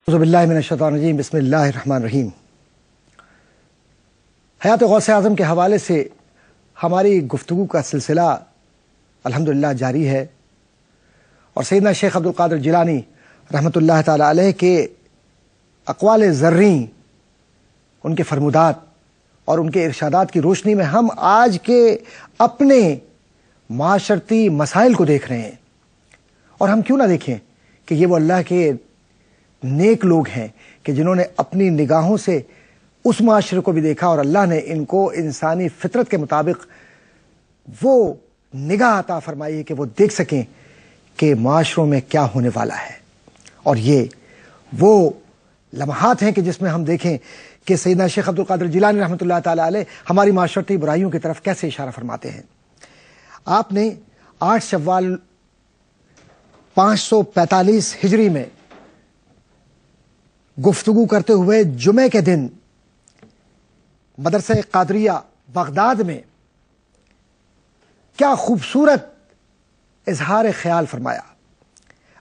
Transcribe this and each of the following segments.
اعوذ باللہ من الشیطان الرجیم، بسم اللہ الرحمن الرحیم۔ حیات غوث اعظم کے حوالے سے ہماری گفتگو کا سلسلہ الحمدللہ جاری ہے، اور سیدنا شیخ عبد القادر جیلانی رحمۃ اللہ تعالی علیہ کے اقوال زریں، ان کے فرمودات اور ان کے ارشادات کی روشنی میں ہم آج کے اپنے معاشرتی مسائل کو دیکھ رہے ہیں۔ اور ہم کیوں نہ دیکھیں کہ یہ وہ اللہ کے نیک لوگ ہیں کہ جنہوں نے اپنی نگاہوں سے اس معاشرے کو بھی دیکھا، اور اللہ نے ان کو انسانی فطرت کے مطابق وہ نگاہ عطا فرمائی ہے کہ وہ دیکھ سکیں کہ معاشروں میں کیا ہونے والا ہے۔ اور یہ وہ لمحات ہیں کہ جس میں ہم دیکھیں کہ سیدنا شیخ عبد القادر جیلانی رحمۃ اللہ تعالی علیہ ہماری معاشرتی برائیوں کی طرف کیسے اشارہ فرماتے ہیں۔ آپ نے 8 شوال 545 ہجری میں گفتگو کرتے ہوئے جمعے کے دن مدرسہ قادریہ بغداد میں کیا خوبصورت اظہار خیال فرمایا۔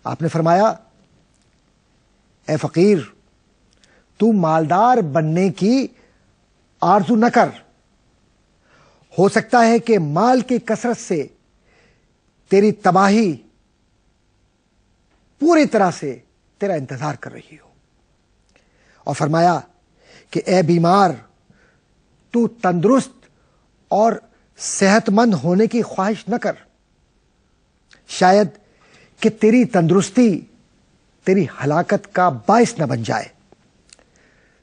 آپ نے فرمایا، اے فقیر، تو مالدار بننے کی آرزو نہ کر، ہو سکتا ہے کہ مال کی کثرت سے تیری تباہی پوری طرح سے تیرا انتظار کر رہی ہو۔ اور فرمایا کہ اے بیمار، تو تندرست اور صحت مند ہونے کی خواہش نہ کر، شاید کہ تیری تندرستی تیری ہلاکت کا باعث نہ بن جائے۔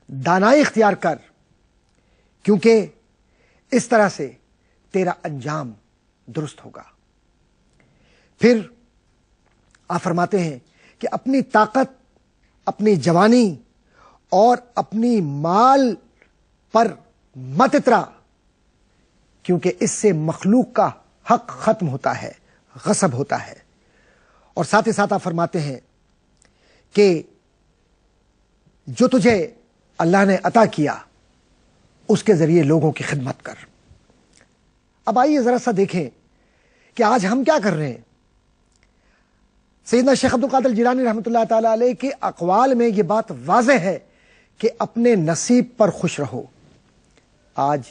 دانائی اختیار کر، کیونکہ اس طرح سے تیرا انجام درست ہوگا۔ پھر آپ فرماتے ہیں کہ اپنی طاقت، اپنی جوانی اور اپنی مال پر مت اترا، کیونکہ اس سے مخلوق کا حق ختم ہوتا ہے، غصب ہوتا ہے۔ اور ساتھ ہی ساتھ آپ فرماتے ہیں کہ جو تجھے اللہ نے عطا کیا اس کے ذریعے لوگوں کی خدمت کر۔ اب آئیے ذرا سا دیکھیں کہ آج ہم کیا کر رہے ہیں۔ سیدنا شیخ عبد القادر جیلانی رحمۃ اللہ تعالی علیہ کے اقوال میں یہ بات واضح ہے کہ اپنے نصیب پر خوش رہو۔ آج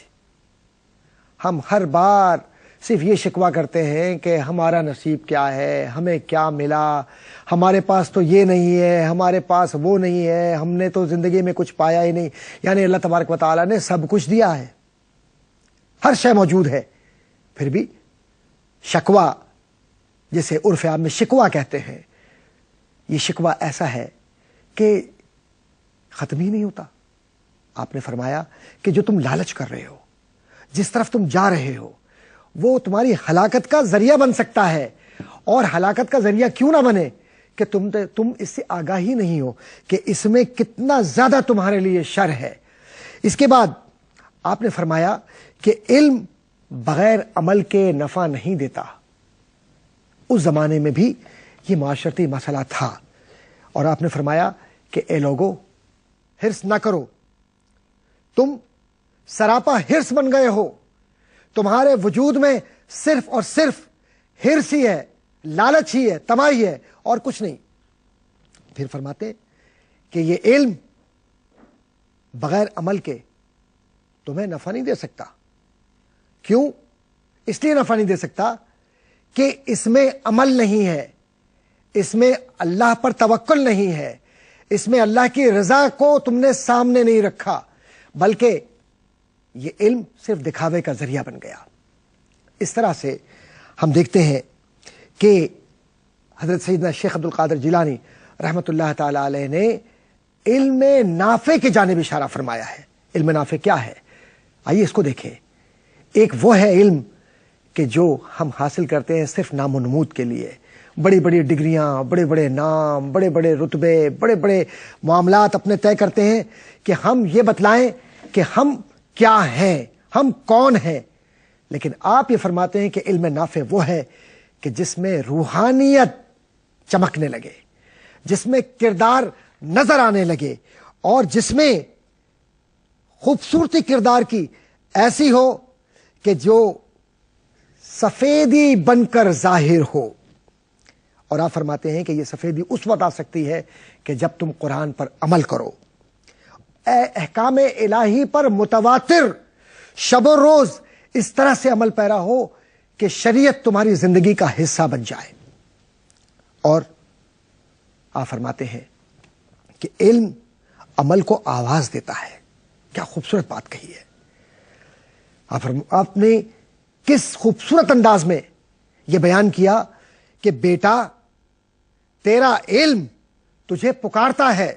ہم ہر بار صرف یہ شکوہ کرتے ہیں کہ ہمارا نصیب کیا ہے، ہمیں کیا ملا، ہمارے پاس تو یہ نہیں ہے، ہمارے پاس وہ نہیں ہے، ہم نے تو زندگی میں کچھ پایا ہی نہیں۔ یعنی اللہ تبارک و تعالیٰ نے سب کچھ دیا ہے، ہر شے موجود ہے، پھر بھی شکوہ، جسے عرف عام میں شکوہ کہتے ہیں، یہ شکوہ ایسا ہے کہ ختم ہی نہیں ہوتا۔ آپ نے فرمایا کہ جو تم لالچ کر رہے ہو، جس طرف تم جا رہے ہو، وہ تمہاری ہلاکت کا ذریعہ بن سکتا ہے۔ اور ہلاکت کا ذریعہ کیوں نہ بنے کہ تم اس سے آگاہ ہی نہیں ہو کہ اس میں کتنا زیادہ تمہارے لیے شر ہے۔ اس کے بعد آپ نے فرمایا کہ علم بغیر عمل کے نفع نہیں دیتا۔ اس زمانے میں بھی یہ معاشرتی مسئلہ تھا، اور آپ نے فرمایا کہ اے لوگو، حرص نہ کرو، تم سراپا حرص بن گئے ہو، تمہارے وجود میں صرف اور صرف حرص ہی ہے، لالچ ہی ہے، تمائی ہے، اور کچھ نہیں۔ پھر فرماتے کہ یہ علم بغیر عمل کے تمہیں نفع نہیں دے سکتا۔ کیوں؟ اس لیے نفع نہیں دے سکتا کہ اس میں عمل نہیں ہے، اس میں اللہ پر توکل نہیں ہے، اس میں اللہ کی رضا کو تم نے سامنے نہیں رکھا، بلکہ یہ علم صرف دکھاوے کا ذریعہ بن گیا۔ اس طرح سے ہم دیکھتے ہیں کہ حضرت سیدنا شیخ عبد القادر جیلانی رحمۃ اللہ تعالی علیہ نے علم نافع کی جانب اشارہ فرمایا ہے۔ علم نافع کیا ہے؟ آئیے اس کو دیکھیں۔ ایک وہ ہے علم کہ جو ہم حاصل کرتے ہیں صرف نام و نمود کے لیے، بڑی بڑی ڈگریاں، بڑے بڑے نام، بڑے بڑے رتبے، بڑے بڑے معاملات اپنے طے کرتے ہیں کہ ہم یہ بتلائیں کہ ہم کیا ہیں، ہم کون ہیں۔ لیکن آپ یہ فرماتے ہیں کہ علم نافع وہ ہے کہ جس میں روحانیت چمکنے لگے، جس میں کردار نظر آنے لگے، اور جس میں خوبصورتی کردار کی ایسی ہو کہ جو سفیدی بن کر ظاہر ہو، اور آپ فرماتے ہیں کہ یہ سفیدی اس وقت آ سکتی ہے کہ جب تم قرآن پر عمل کرو، احکام الہی پر متواتر شب و روز اس طرح سے عمل پیرا ہو کہ شریعت تمہاری زندگی کا حصہ بن جائے۔ اور آپ فرماتے ہیں کہ علم عمل کو آواز دیتا ہے۔ کیا خوبصورت بات کہی ہے! آپ نے کس خوبصورت انداز میں یہ بیان کیا کہ بیٹا تیرا علم تجھے پکارتا ہے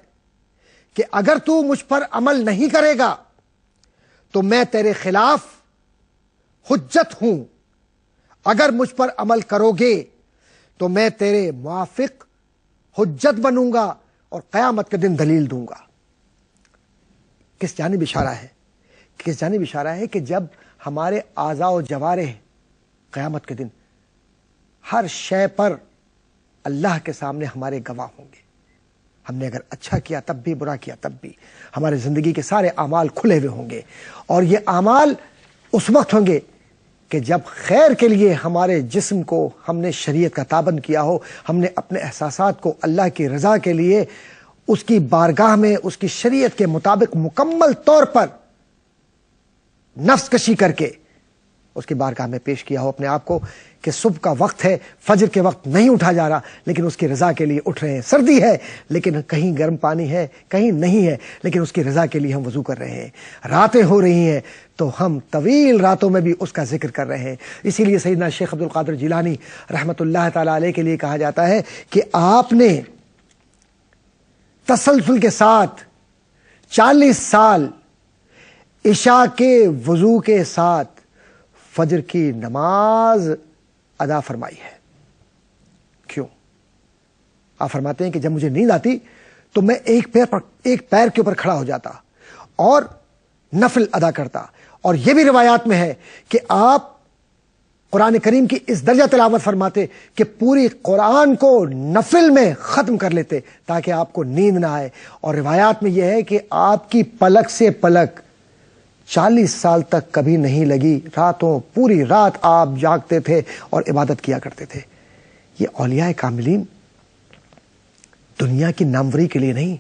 کہ اگر تو مجھ پر عمل نہیں کرے گا تو میں تیرے خلاف حجت ہوں، اگر مجھ پر عمل کرو گے تو میں تیرے موافق حجت بنوں گا اور قیامت کے دن دلیل دوں گا۔ کس جانب اشارہ ہے؟ کس جانب اشارہ ہے کہ جب ہمارے اعضاء و جوارح قیامت کے دن ہر شے پر اللہ کے سامنے ہمارے گواہ ہوں گے۔ ہم نے اگر اچھا کیا تب بھی، برا کیا تب بھی، ہمارے زندگی کے سارے اعمال کھلے ہوئے ہوں گے، اور یہ اعمال اس وقت ہوں گے کہ جب خیر کے لیے ہمارے جسم کو ہم نے شریعت کا پابند کیا ہو، ہم نے اپنے احساسات کو اللہ کی رضا کے لیے اس کی بارگاہ میں اس کی شریعت کے مطابق مکمل طور پر نفس کشی کر کے اس کی بارگاہ میں پیش کیا ہو اپنے آپ کو کہ صبح کا وقت ہے، فجر کے وقت نہیں اٹھا جا رہا لیکن اس کی رضا کے لیے اٹھ رہے ہیں، سردی ہے لیکن کہیں گرم پانی ہے، کہیں نہیں ہے لیکن اس کی رضا کے لیے ہم وضو کر رہے ہیں، راتیں ہو رہی ہیں تو ہم طویل راتوں میں بھی اس کا ذکر کر رہے ہیں۔ اسی لیے سیدنا شیخ عبد القادر جیلانی رحمۃ اللہ تعالی علیہ کے لیے کہا جاتا ہے کہ آپ نے تسلسل کے ساتھ 40 سال عشاء کے وضو کے ساتھ فجر کی نماز ادا فرمائی ہے۔ کیوں؟ آپ فرماتے ہیں کہ جب مجھے نیند آتی تو میں ایک پیر کے اوپر کھڑا ہو جاتا اور نفل ادا کرتا، اور یہ بھی روایات میں ہے کہ آپ قرآن کریم کی اس درجہ تلاوت فرماتے کہ پوری قرآن کو نفل میں ختم کر لیتے تاکہ آپ کو نیند نہ آئے، اور روایات میں یہ ہے کہ آپ کی پلک سے پلک 40 سال تک کبھی نہیں لگی، راتوں پوری رات آپ جاگتے تھے اور عبادت کیا کرتے تھے۔ یہ اولیاء کاملین دنیا کی ناموری کے لیے نہیں،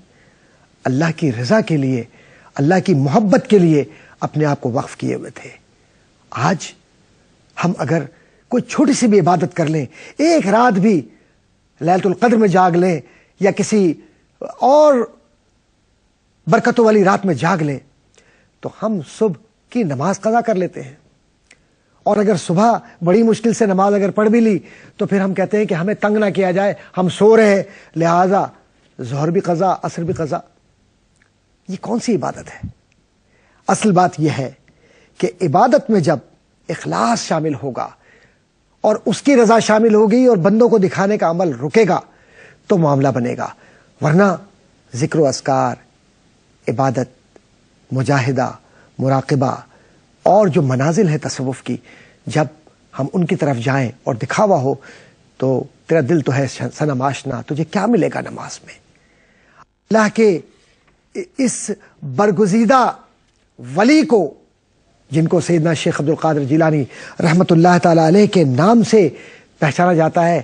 اللہ کی رضا کے لیے، اللہ کی محبت کے لیے اپنے آپ کو وقف کیے ہوئے تھے۔ آج ہم اگر کوئی چھوٹی سی بھی عبادت کر لیں، ایک رات بھی لیلۃ القدر میں جاگ لیں یا کسی اور برکتوں والی رات میں جاگ لیں تو ہم صبح کی نماز قضا کر لیتے ہیں، اور اگر صبح بڑی مشکل سے نماز اگر پڑھ بھی لی تو پھر ہم کہتے ہیں کہ ہمیں تنگ نہ کیا جائے، ہم سو رہے ہیں لہذا ظہر بھی قضا، عصر بھی قضا۔ یہ کون سی عبادت ہے؟ اصل بات یہ ہے کہ عبادت میں جب اخلاص شامل ہوگا اور اس کی رضا شامل ہوگی اور بندوں کو دکھانے کا عمل رکے گا تو معاملہ بنے گا، ورنہ ذکر و اذکار، عبادت، مجاہدہ، مراقبہ اور جو منازل ہے تصوف کی، جب ہم ان کی طرف جائیں اور دکھاوا ہو تو تیرا دل تو ہے صنم آشنا، تجھے کیا ملے گا نماز میں؟ اللہ کے اس برگزیدہ ولی کو، جن کو سیدنا شیخ عبد القادر جیلانی رحمۃ اللہ تعالی علیہ کے نام سے پہچانا جاتا ہے،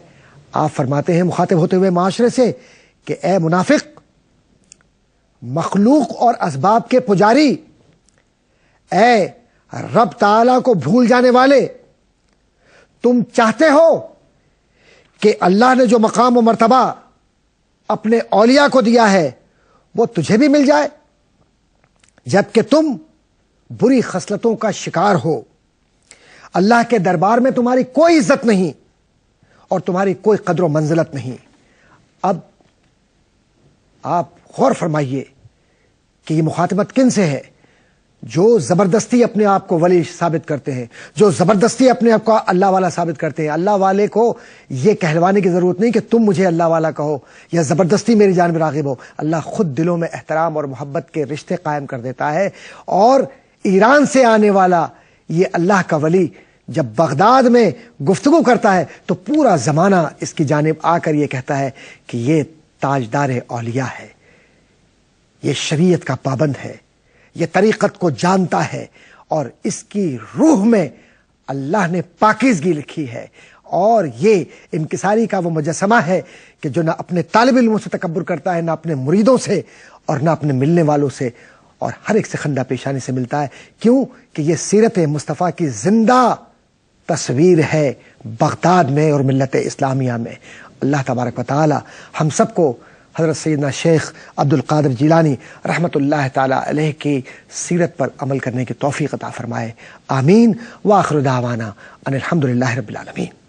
آپ فرماتے ہیں مخاطب ہوتے ہوئے معاشرے سے کہ اے منافق، مخلوق اور اسباب کے پجاری، اے رب تعالیٰ کو بھول جانے والے، تم چاہتے ہو کہ اللہ نے جو مقام و مرتبہ اپنے اولیاء کو دیا ہے وہ تجھے بھی مل جائے، جبکہ تم بری خصلتوں کا شکار ہو، اللہ کے دربار میں تمہاری کوئی عزت نہیں اور تمہاری کوئی قدر و منزلت نہیں۔ اب آپ غور فرمائیے کہ یہ مخاطبت کن سے ہے؟ جو زبردستی اپنے آپ کو ولی ثابت کرتے ہیں، جو زبردستی اپنے آپ کو اللہ والا ثابت کرتے ہیں۔ اللہ والے کو یہ کہلوانے کی ضرورت نہیں کہ تم مجھے اللہ والا کہو یا زبردستی میری جانب راغب ہو، اللہ خود دلوں میں احترام اور محبت کے رشتے قائم کر دیتا ہے۔ اور ایران سے آنے والا یہ اللہ کا ولی جب بغداد میں گفتگو کرتا ہے تو پورا زمانہ اس کی جانب آ کر یہ کہتا ہے کہ یہ تاجدار اولیاء ہے، یہ شریعت کا پابند ہے، یہ طریقت کو جانتا ہے، اور اس کی روح میں اللہ نے پاکیزگی لکھی ہے اور یہ انکساری کا وہ مجسمہ ہے کہ جو نہ اپنے طالب علموں سے تکبر کرتا ہے، نہ اپنے مریدوں سے، اور نہ اپنے ملنے والوں سے، اور ہر ایک سے خندہ پیشانی سے ملتا ہے۔ کیوں کہ یہ سیرت مصطفیٰ کی زندہ تصویر ہے بغداد میں اور ملت اسلامیہ میں۔ اللہ تبارک و تعالی ہم سب کو حضرت سیدنا شیخ عبد القادر جیلانی رحمۃ اللہ تعالی علیہ کی سیرت پر عمل کرنے کی توفیق عطا فرمائے۔ آمین۔ وآخر دعوانا ان الحمد للہ رب العالمین۔